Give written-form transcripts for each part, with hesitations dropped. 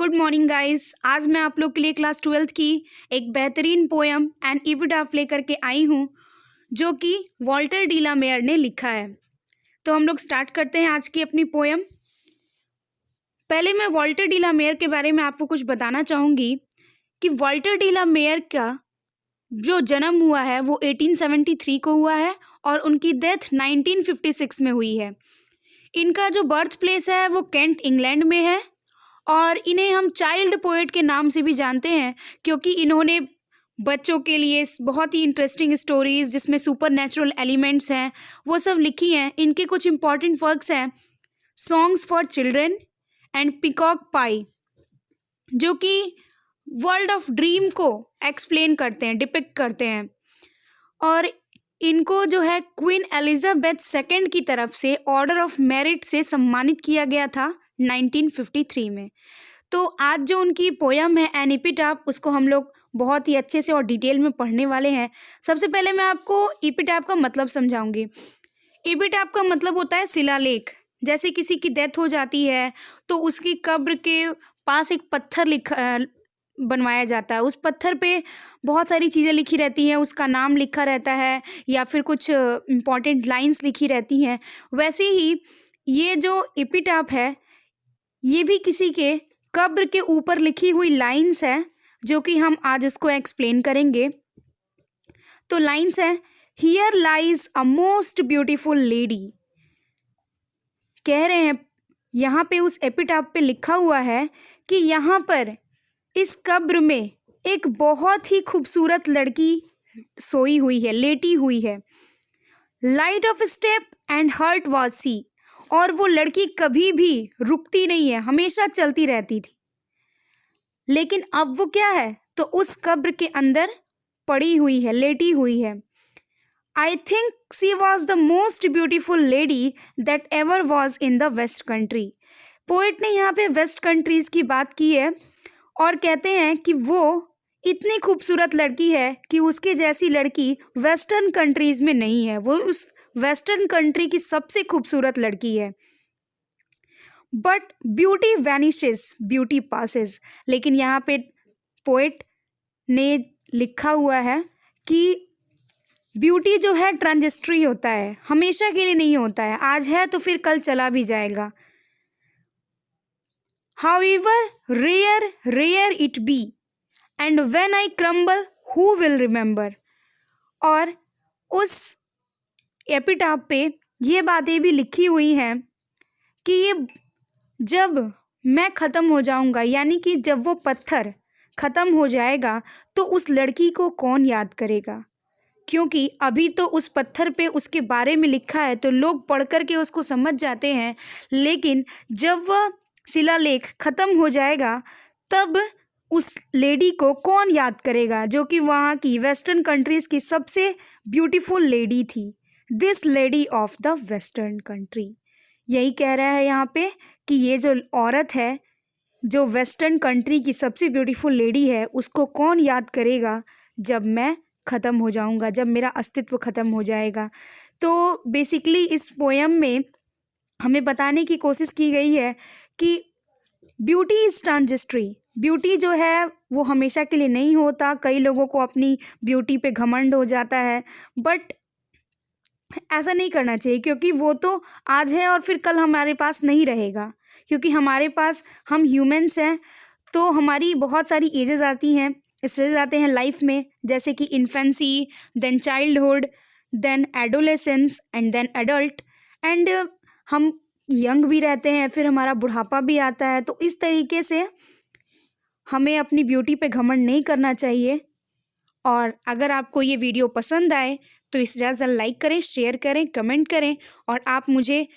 Good morning guys. आज मैं आप लोग के लिए क्लास 12th की एक बेहतरीन पोएम एंड एपिटाफ लेकर के आई हूँ जो कि वॉल्टर डी ला मेयर ने लिखा है। तो हम लोग स्टार्ट करते हैं आज की अपनी पोएम। पहले मैं वॉल्टर डी ला मेयर के बारे में आपको कुछ बताना चाहूँगी कि वॉल्टर डी ला मेयर का जो जन्म हुआ है वो 1873 को हुआ है और उनकी डेथ 1956 में हुई है। इनका जो बर्थ प्लेस है वो कैंट इंग्लैंड में है और इन्हें हम चाइल्ड पोएट के नाम से भी जानते हैं क्योंकि इन्होंने बच्चों के लिए बहुत ही इंटरेस्टिंग स्टोरीज़ जिसमें सुपर नेचुरल एलिमेंट्स हैं वो सब लिखी हैं। इनके कुछ इम्पॉर्टेंट वर्क्स हैं songs for children and peacock pie जो कि वर्ल्ड ऑफ ड्रीम को एक्सप्लेन करते हैं, डिपिक्ट करते हैं। और इनको जो है क्वीन एलिजाबेथ सेकंड की तरफ से ऑर्डर ऑफ मेरिट से सम्मानित किया गया था 1953 में। तो आज जो उनकी पोयम है एन एपिटाफ उसको हम लोग बहुत ही अच्छे से और डिटेल में पढ़ने वाले हैं। सबसे पहले मैं आपको एपिटाफ का मतलब समझाऊंगी। एपिटाफ का मतलब होता है शिलालेख। जैसे किसी की डेथ हो जाती है तो उसकी कब्र के पास एक पत्थर बनवाया जाता है। उस पत्थर पे बहुत सारी चीज़ें लिखी रहती हैं, उसका नाम लिखा रहता है या फिर कुछ इम्पॉर्टेंट लाइंस लिखी रहती हैं। वैसे ही ये जो एपिटाफ है ये भी किसी के कब्र के ऊपर लिखी हुई लाइंस है जो कि हम आज उसको एक्सप्लेन करेंगे। तो लाइंस है, here lies a most beautiful lady. कह रहे हैं यहाँ पे उस एपिटाफ पे लिखा हुआ है कि यहाँ पर इस कब्र में एक बहुत ही खूबसूरत लड़की सोई हुई है, लेटी हुई है। Light of step and heart was she. और वो लड़की कभी भी रुकती नहीं है, हमेशा चलती रहती थी। लेकिन अब वो क्या है, तो उस कब्र के अंदर पड़ी हुई है, लेटी हुई है। I think she was the most beautiful lady that ever was in the west country. Poet ने यहाँ पे वेस्ट कंट्रीज़ की बात की है और कहते हैं कि वो इतनी खूबसूरत लड़की है कि उसके जैसी लड़की वेस्टर्न कंट्रीज़ में नहीं है। वो उस वेस्टर्न कंट्री की सबसे खूबसूरत लड़की है। But beauty vanishes, beauty passes. लेकिन यहाँ पे पोएट ने लिखा हुआ है कि ब्यूटी जो है ट्रांजिस्ट्री होता है, हमेशा के लिए नहीं होता है। आज है तो फिर कल चला भी जाएगा। However rare it be, and when I crumble, who will remember? और उस एपिटाफ पे ये बातें भी लिखी हुई हैं कि ये जब मैं ख़त्म हो जाऊंगा, यानी कि जब वो पत्थर ख़त्म हो जाएगा तो उस लड़की को कौन याद करेगा। क्योंकि अभी तो उस पत्थर पे उसके बारे में लिखा है तो लोग पढ़ कर के उसको समझ जाते हैं, लेकिन जब वह शिलालेख ख़त्म हो जाएगा तब उस लेडी को कौन याद करेगा जो कि वहाँ की वेस्टर्न कंट्रीज़ की सबसे ब्यूटीफुल लेडी थी। This lady of the western country. यही कह रहा है यहाँ पे कि ये जो औरत है जो वेस्टर्न कंट्री की सबसे ब्यूटीफुल लेडी है उसको कौन याद करेगा जब मैं ख़त्म हो जाऊँगा, जब मेरा अस्तित्व ख़त्म हो जाएगा। तो बेसिकली इस पोएम में हमें बताने की कोशिश की गई है कि ब्यूटी इज़ ट्रांजिस्ट्री। ब्यूटी जो है वो हमेशा के लिए नहीं होता। कई लोगों को अपनी ब्यूटी पे घमंड हो जाता है, बट ऐसा नहीं करना चाहिए क्योंकि वो तो आज है और फिर कल हमारे पास नहीं रहेगा। क्योंकि हमारे पास, हम ह्यूमंस हैं तो हमारी बहुत सारी एजेस आती हैं, स्टेजेस आते हैं लाइफ में, जैसे कि infancy, then childhood, then adolescence and then adult, and हम यंग भी रहते हैं, फिर हमारा बुढ़ापा भी आता है। तो इस तरीके से हमें अपनी ब्यूटी पे घमंड नहीं करना चाहिए। और अगर आपको ये वीडियो पसंद आए तो इसे ज़्यादा लाइक करें, शेयर करें, कमेंट करें और आप मुझे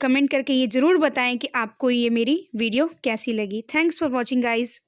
कमेंट करके ये ज़रूर बताएं कि आपको ये मेरी वीडियो कैसी लगी। Thanks for watching guys.